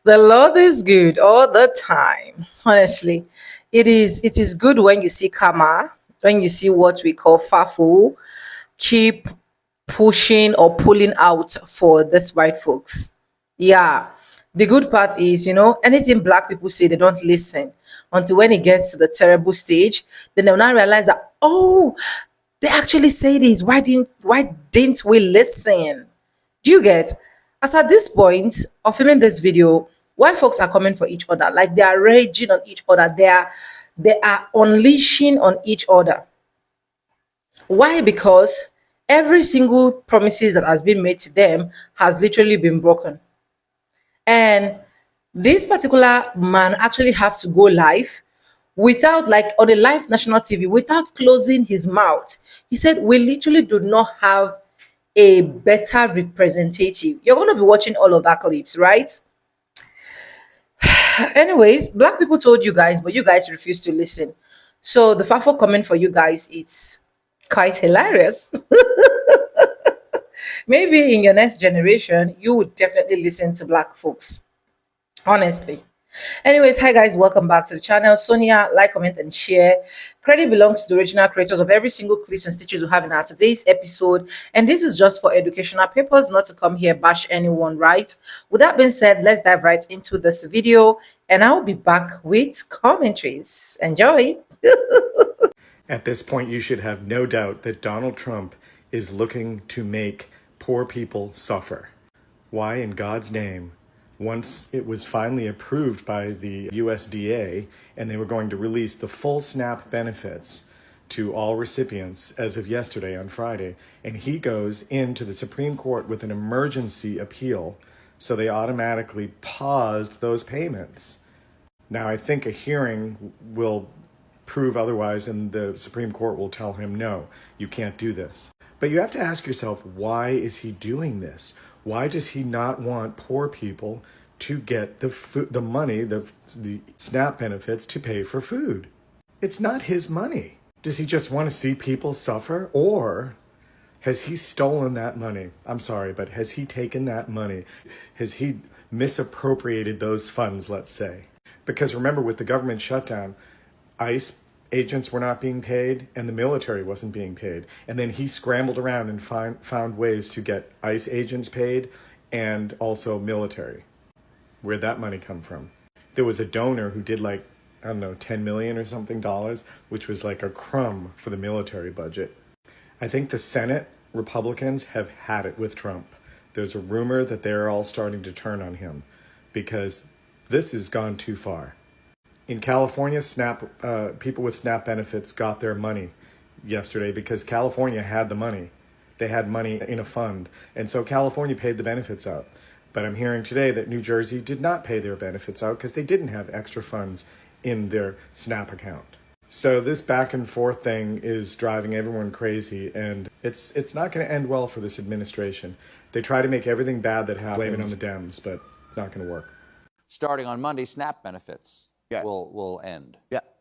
The Lord is good all the time. Honestly, it is good when you see karma, when you see what we call fafu, keep pushing or pulling out for this white folks. Yeah. The good part is, anything black people say, they don't listen until when it gets to the terrible stage. Then they'll now realize that, oh, they actually say this. Why didn't we listen? Do you get? As at this point of filming this video, white folks are coming for each other. Like they are raging on each other. They are unleashing on each other. Why? Because every single promises that has been made to them has literally been broken. And this particular man actually have to go live without, like, on a live national TV, without closing his mouth. He said, we literally do not have a better representative. You're going to be watching all of that clips, right? Anyways, black people told you guys, but you guys refused to listen. So the FAFO comment for you guys, it's quite hilarious. Maybe in your next generation, you would definitely listen to black folks. Honestly. Anyways, hi guys, welcome back to the channel. Sonia, like, comment, and share. Credit belongs to the original creators of every single clips and stitches we have in our today's episode, and this is just for educational purpose, not to come here bash anyone, right? With that being said, let's dive right into this video, and I'll be back with commentaries. Enjoy. At this point, you should have no doubt that Donald Trump is looking to make poor people suffer. Why in God's name? Once it was finally approved by the USDA and they were going to release the full SNAP benefits to all recipients as of yesterday on Friday, and he goes into the Supreme Court with an emergency appeal, so they automatically paused those payments. Now, I think a hearing will prove otherwise, and the Supreme Court will tell him, no, you can't do this. But you have to ask yourself, why is he doing this? Why does he not want poor people to get the money, the SNAP benefits to pay for food? It's not his money. Does he just want to see people suffer? Or has he stolen that money? I'm sorry, but has he taken that money? Has he misappropriated those funds, let's say? Because remember, with the government shutdown, ICE agents were not being paid and the military wasn't being paid. And then he scrambled around and found ways to get ICE agents paid and also military. Where'd that money come from? There was a donor who did, like, I don't know, 10 million or something dollars, which was like a crumb for the military budget. I think the Senate Republicans have had it with Trump. There's a rumor that they're all starting to turn on him because this has gone too far. In California, people with SNAP benefits got their money yesterday because California had the money. They had money in a fund, and so California paid the benefits out. But I'm hearing today that New Jersey did not pay their benefits out because they didn't have extra funds in their SNAP account. So this back and forth thing is driving everyone crazy, and it's not going to end well for this administration. They try to make everything bad that happens, blame it on the Dems, but it's not going to work. Starting on Monday, SNAP benefits will end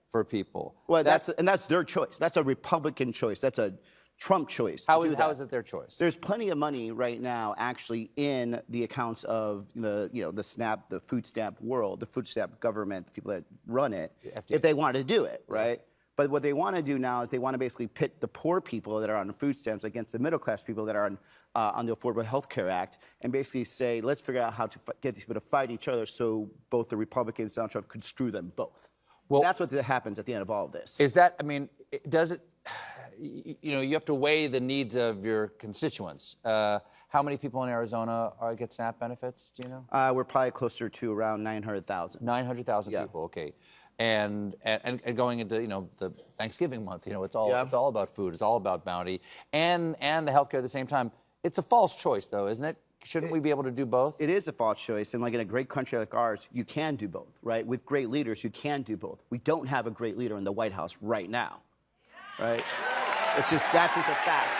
for people. Well, that's their choice. That's a Republican choice. That's a Trump choice. How is it their choice? There's plenty of money right now actually in the accounts of the SNAP, the food stamp world, the food stamp government, the people that run it, if they want to do it, right? But what they want to do now is they want to basically pit the poor people that are on the food stamps against the middle class people that are on the Affordable Health Care Act, and basically say, let's figure out how to get these people to fight each other so both the Republicans and Donald Trump could screw them both. Well, that's what happens at the end of all of this. Is that, I mean, does it, you have to weigh the needs of your constituents. How many people in Arizona get SNAP benefits, do you know? We're probably closer to around 900,000. 900,000 people, okay. And going into the Thanksgiving month, it's all about food, it's all about bounty, and the healthcare at the same time. It's a false choice, though, isn't it? Shouldn't we be able to do both? It is a false choice, and like in a great country like ours, you can do both, right? With great leaders, you can do both. We don't have a great leader in the White House right now, right? That's just a fact.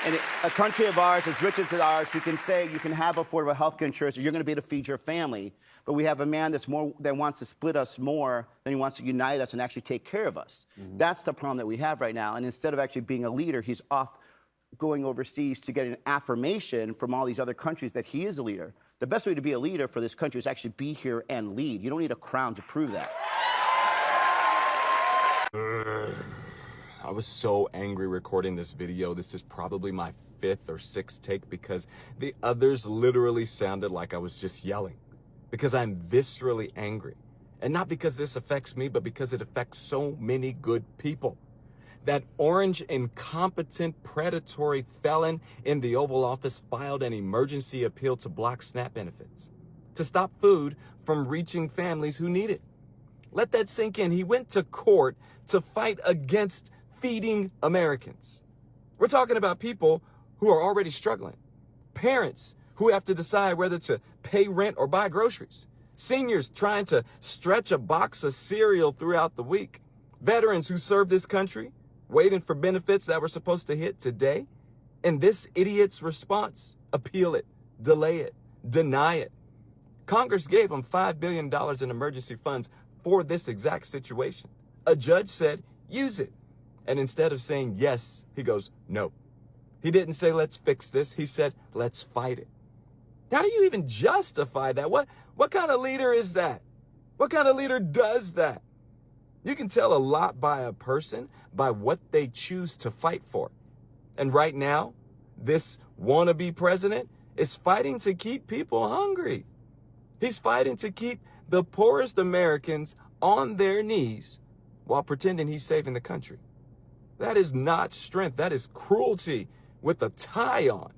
In a country of ours, as rich as ours, we can say you can have affordable health care insurance, or you're going to be able to feed your family. But we have a man that wants to split us more than he wants to unite us and actually take care of us. Mm-hmm. That's the problem that we have right now. And instead of actually being a leader, he's off going overseas to get an affirmation from all these other countries that he is a leader. The best way to be a leader for this country is actually be here and lead. You don't need a crown to prove that. I was so angry recording this video. This is probably my 5th or 6th take because the others literally sounded like I was just yelling. Because I'm viscerally angry. And not because this affects me, but because it affects so many good people. That orange, incompetent, predatory felon in the Oval Office filed an emergency appeal to block SNAP benefits, to stop food from reaching families who need it. Let that sink in. He went to court to fight against feeding Americans. We're talking about people who are already struggling. Parents who have to decide whether to pay rent or buy groceries. Seniors trying to stretch a box of cereal throughout the week. Veterans who served this country, waiting for benefits that were supposed to hit today. And this idiot's response, appeal it, delay it, deny it. Congress gave him $5 billion in emergency funds for this exact situation. A judge said, use it. And instead of saying yes, he goes, no. He didn't say, let's fix this. He said, let's fight it. How do you even justify that? What kind of leader is that? What kind of leader does that? You can tell a lot by a person by what they choose to fight for. And right now, this wannabe president is fighting to keep people hungry. He's fighting to keep the poorest Americans on their knees while pretending he's saving the country. That is not strength. That is cruelty with a tie on.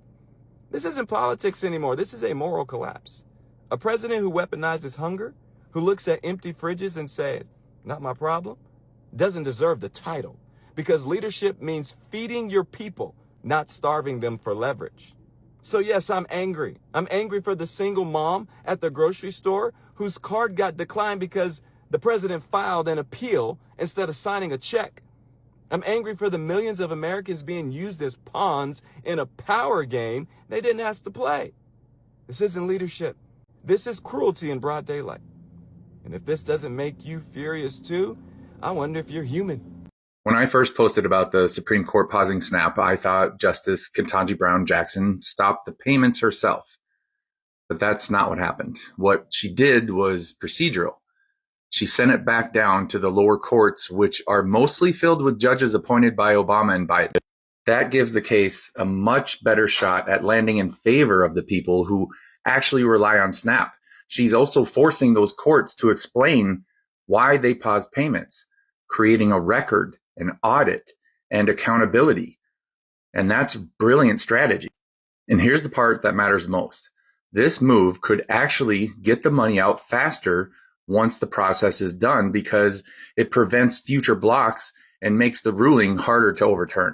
This isn't politics anymore. This is a moral collapse. A president who weaponizes hunger, who looks at empty fridges and says, not my problem, doesn't deserve the title. Because leadership means feeding your people, not starving them for leverage. So yes, I'm angry. I'm angry for the single mom at the grocery store whose card got declined because the president filed an appeal instead of signing a check. I'm angry for the millions of Americans being used as pawns in a power game they didn't ask to play. This isn't leadership. This is cruelty in broad daylight. And if this doesn't make you furious too, I wonder if you're human. When I first posted about the Supreme Court pausing SNAP, I thought Justice Ketanji Brown Jackson stopped the payments herself. But that's not what happened. What she did was procedural. She sent it back down to the lower courts, which are mostly filled with judges appointed by Obama and Biden. That gives the case a much better shot at landing in favor of the people who actually rely on SNAP. She's also forcing those courts to explain why they paused payments, creating a record, an audit, and accountability. And that's brilliant strategy. And here's the part that matters most. This move could actually get the money out faster once the process is done because it prevents future blocks and makes the ruling harder to overturn.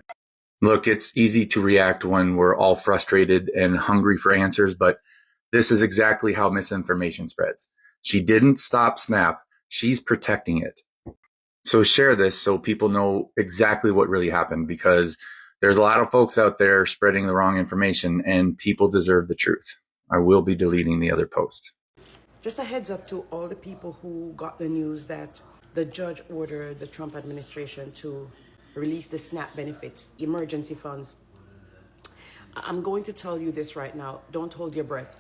Look, it's easy to react when we're all frustrated and hungry for answers, but this is exactly how misinformation spreads. She didn't stop SNAP. She's protecting it. So share this so people know exactly what really happened, because there's a lot of folks out there spreading the wrong information and people deserve the truth. I will be deleting the other post. Just a heads up to all the people who got the news that the judge ordered the Trump administration to release the SNAP benefits, emergency funds. I'm going to tell you this right now. Don't hold your breath.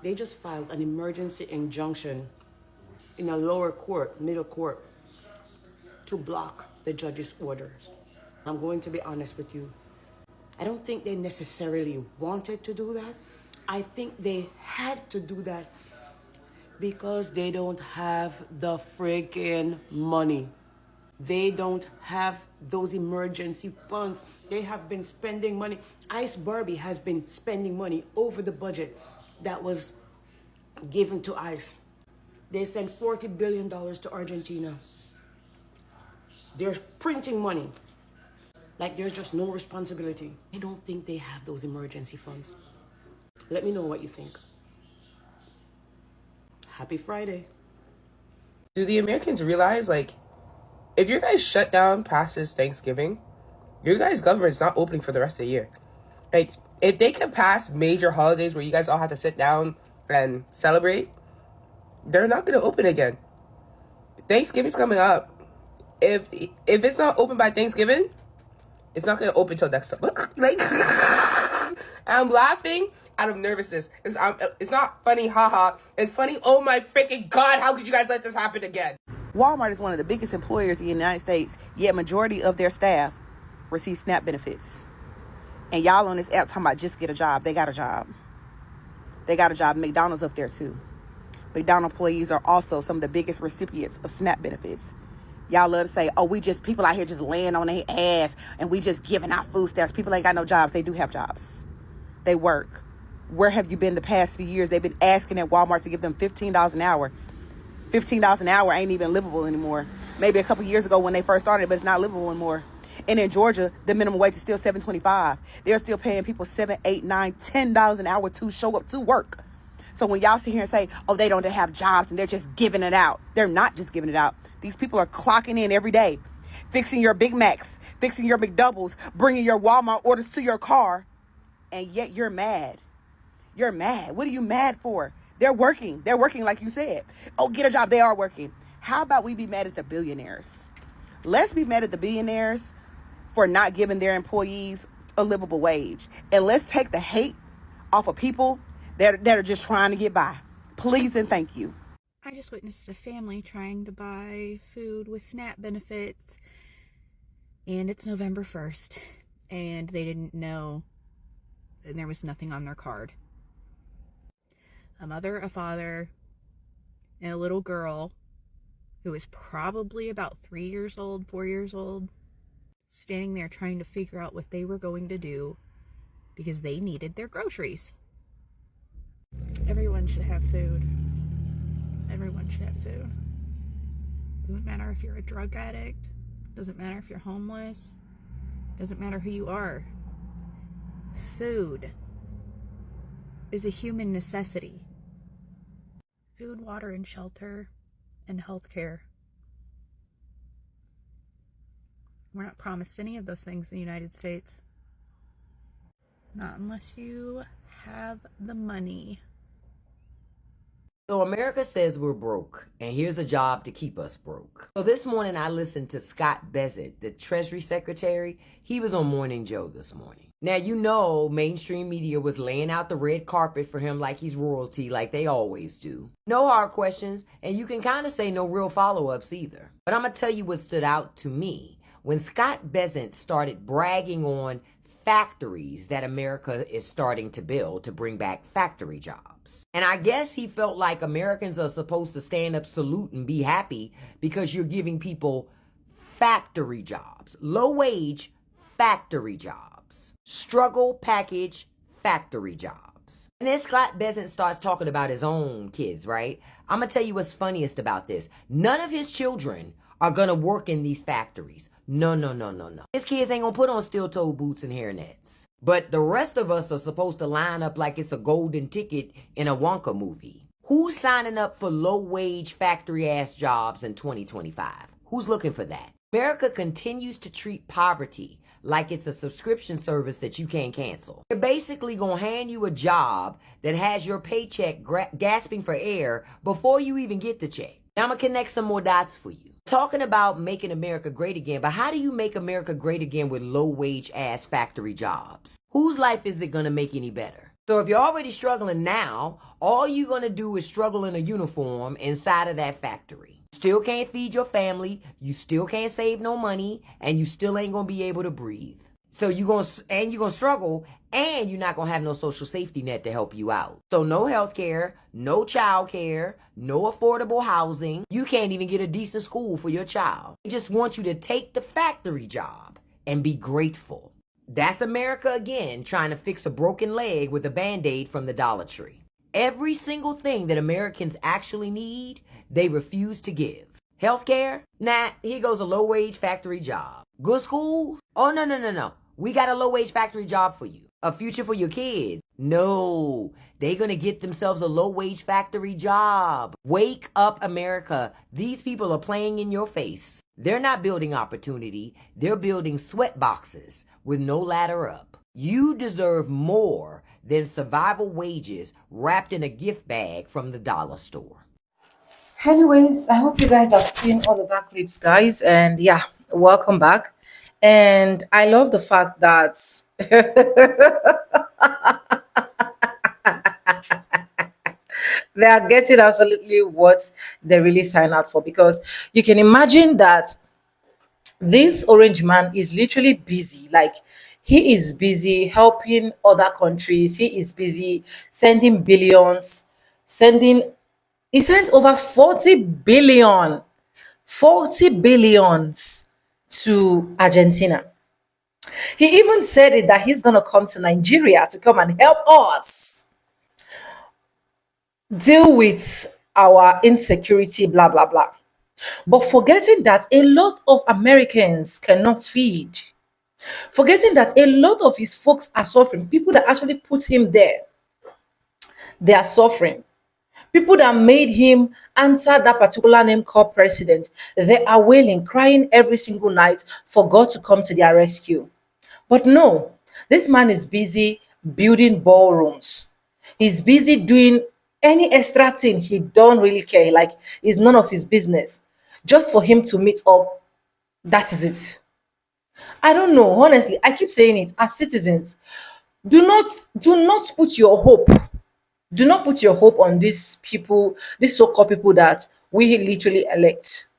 They just filed an emergency injunction in a lower court, middle court, to block the judge's orders. I'm going to be honest with you. I don't think they necessarily wanted to do that. I think they had to do that because they don't have the freaking money. They don't have those emergency funds. They have been spending money. Ice Barbie has been spending money over the budget that was given to ICE. They sent $40 billion to Argentina. They're printing money like there's just no responsibility. I don't think they have those emergency funds. Let me know what you think. Happy Friday. Do the Americans realize, like, if your guys shut down past this Thanksgiving, your guys' government's not opening for the rest of the year? Like, if they can pass major holidays where you guys all have to sit down and celebrate, they're not going to open again. Thanksgiving's coming up. If it's not open by Thanksgiving, It's not going to open till next summer. Like, I'm laughing out of nervousness. It's not funny, haha. It's funny, oh my freaking God, how could you guys let this happen again? Walmart is one of the biggest employers in the United States, yet majority of their staff receive SNAP benefits. And y'all on this app talking about just get a job. They got a job. They got a job. McDonald's up there too. McDonald's employees are also some of the biggest recipients of SNAP benefits. Y'all love to say, oh, people out here just laying on their ass and we just giving out food stamps. People ain't got no jobs. They do have jobs. They work. Where have you been the past few years? They've been asking at Walmart to give them $15 an hour. $15 an hour ain't even livable anymore. Maybe a couple years ago when they first started, but it's not livable anymore. And in Georgia, the minimum wage is still $7.25. They're still paying people $7, $8, $9, $10 an hour to show up to work. So when y'all sit here and say, oh, they don't have jobs and they're just giving it out. They're not just giving it out. These people are clocking in every day, fixing your Big Macs, fixing your McDoubles, bringing your Walmart orders to your car. And yet you're mad. You're mad. What are you mad for? They're working. They're working like you said. Oh, get a job. They are working. How about we be mad at the billionaires? Let's be mad at the billionaires for not giving their employees a livable wage. And let's take the hate off of people that are just trying to get by. Please and thank you. I just witnessed a family trying to buy food with SNAP benefits, and it's November 1st, and they didn't know, and there was nothing on their card. A mother, a father, and a little girl who was probably about 3 years old, 4 years old, standing there trying to figure out what they were going to do because they needed their groceries. Everyone should have food. Everyone should have food. Doesn't matter if you're a drug addict. Doesn't matter if you're homeless. Doesn't matter who you are. Food is a human necessity. Food, water, and shelter, and health care. We're not promised any of those things in the United States. Not unless you have the money. So America says we're broke, and here's a job to keep us broke. So this morning I listened to Scott Bessent, the Treasury Secretary. He was on Morning Joe this morning. Now, you know, mainstream media was laying out the red carpet for him like he's royalty, like they always do. No hard questions, and you can kind of say no real follow-ups either. But I'm going to tell you what stood out to me. When Scott Bessent started bragging on factories that America is starting to build to bring back factory jobs. And I guess he felt like Americans are supposed to stand up, salute, and be happy because you're giving people factory jobs, low-wage factory jobs, struggle package factory jobs. And then Scott Bessent starts talking about his own kids, right? I'm going to tell you what's funniest about this. None of his children are going to work in these factories. No. His kids ain't going to put on steel-toe boots and hairnets. But the rest of us are supposed to line up like it's a golden ticket in a Wonka movie. Who's signing up for low-wage factory-ass jobs in 2025? Who's looking for that? America continues to treat poverty like it's a subscription service that you can't cancel. They're basically going to hand you a job that has your paycheck gasping for air before you even get the check. Now I'm going to connect some more dots for you. Talking about making America great again, but how do you make America great again with low-wage ass factory jobs? Whose life is it going to make any better? So if you're already struggling now, all you're going to do is struggle in a uniform inside of that factory. Still can't feed your family, you still can't save no money, and you still ain't going to be able to breathe. So you're going to struggle, and you're not going to have no social safety net to help you out. So no health care, no child care, no affordable housing. You can't even get a decent school for your child. They just want you to take the factory job and be grateful. That's America again, trying to fix a broken leg with a Band-Aid from the Dollar Tree. Every single thing that Americans actually need, they refuse to give. Healthcare? Nah, here goes a low-wage factory job. Good schools? Oh, no. We got a low-wage factory job for you. A future for your kid? No, they're going to get themselves a low-wage factory job. Wake up, America. These people are playing in your face. They're not building opportunity. They're building sweat boxes with no ladder up. You deserve more than survival wages wrapped in a gift bag from the dollar store. Anyways, I hope you guys have seen all of that clips, guys. And yeah, welcome back. And I love the fact that they are getting absolutely what they really sign out for, because you can imagine that this orange man is literally busy. Like, he is busy helping other countries, he is busy sending billions, sending he sent over 40 billions to Argentina. He even said it that he's gonna come to Nigeria to come and help us deal with our insecurity, blah blah blah. But forgetting that a lot of Americans cannot feed, forgetting that a lot of his folks are suffering, people that actually put him there, they are suffering. People that made him answer that particular name called president, they are wailing, crying every single night for God to come to their rescue. But no, this man is busy building ballrooms. He's busy doing any extra thing he don't really care. Like, it's none of his business. Just for him to meet up, that is it. I don't know. Honestly, I keep saying it as citizens. Do not put your hope. Do not put your hope on these people, these so-called people that we literally elect.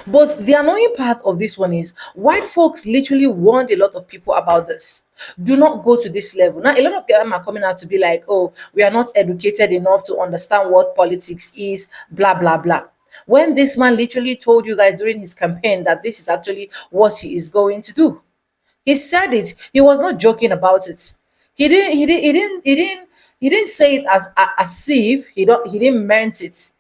But the annoying part of this one is white folks literally warned a lot of people about this. Do not go to this level. Now, a lot of them are coming out to be like, oh, we are not educated enough to understand what politics is, blah, blah, blah. When this man literally told you guys during his campaign that this is actually what he is going to do. He said it. He was not joking about it. He didn't say it as if he didn't meant it.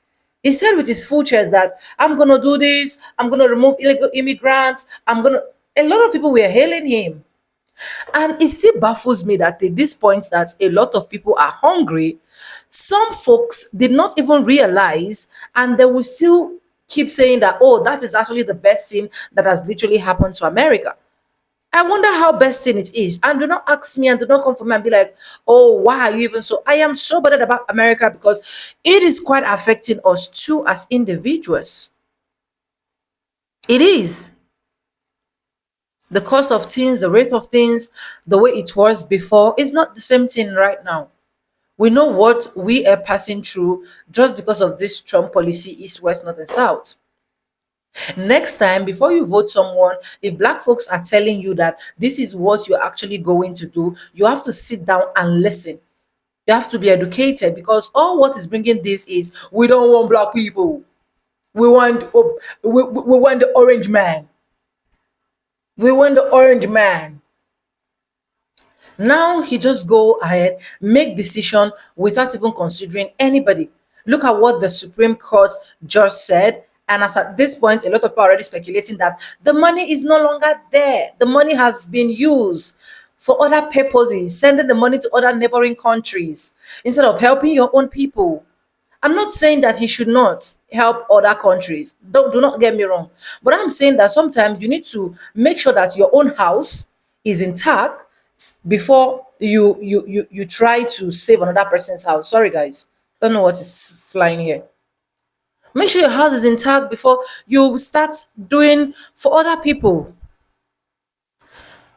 He said with his full chest that I'm gonna do this, I'm gonna remove illegal immigrants, I'm gonna a lot of people were hailing him. And it still baffles me that at this point that a lot of people are hungry. Some folks did not even realize, and they will still keep saying that, oh, that is actually the best thing that has literally happened to America. I wonder how best thing it is. And do not ask me and do not come for me and be like, oh, why are you even so? I am so bothered about America because it is quite affecting us too as individuals. It is. The cost of things, the rate of things, the way it was before is not the same thing right now. We know what we are passing through just because of this Trump policy, east, west, north, and south. Next time, before you vote someone, if black folks are telling you that this is what you're actually going to do, you have to sit down and listen. You have to be educated, because all what is bringing this is we don't want black people. We want we want the orange man. We want the orange man. Now he just go ahead, make decision without even considering anybody. Look at what the Supreme Court just said. And as at this point, a lot of people are already speculating that the money is no longer there. The money has been used for other purposes, sending the money to other neighboring countries instead of helping your own people. I'm not saying that he should not help other countries. Do not get me wrong. But I'm saying that sometimes you need to make sure that your own house is intact before you try to save another person's house. Sorry guys. Don't know what is flying here. Make sure your house is intact before you start doing for other people.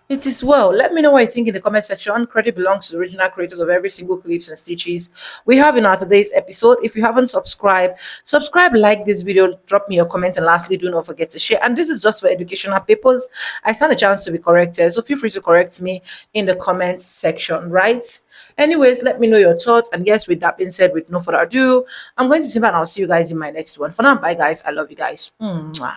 It is well. Let me know what you think in the comment section. Credit belongs to the original creators of every single clips and stitches we have in our today's episode. If you haven't subscribed, subscribe, like this video, drop me your comment, and lastly, do not forget to share. And this is just for educational purposes. I stand a chance to be corrected, so feel free to correct me in the comments section, right? Anyways, let me know your thoughts. And yes, with that being said, with no further ado, I'm going to be simple and I'll see you guys in my next one. For now, bye guys. I love you guys. Mwah.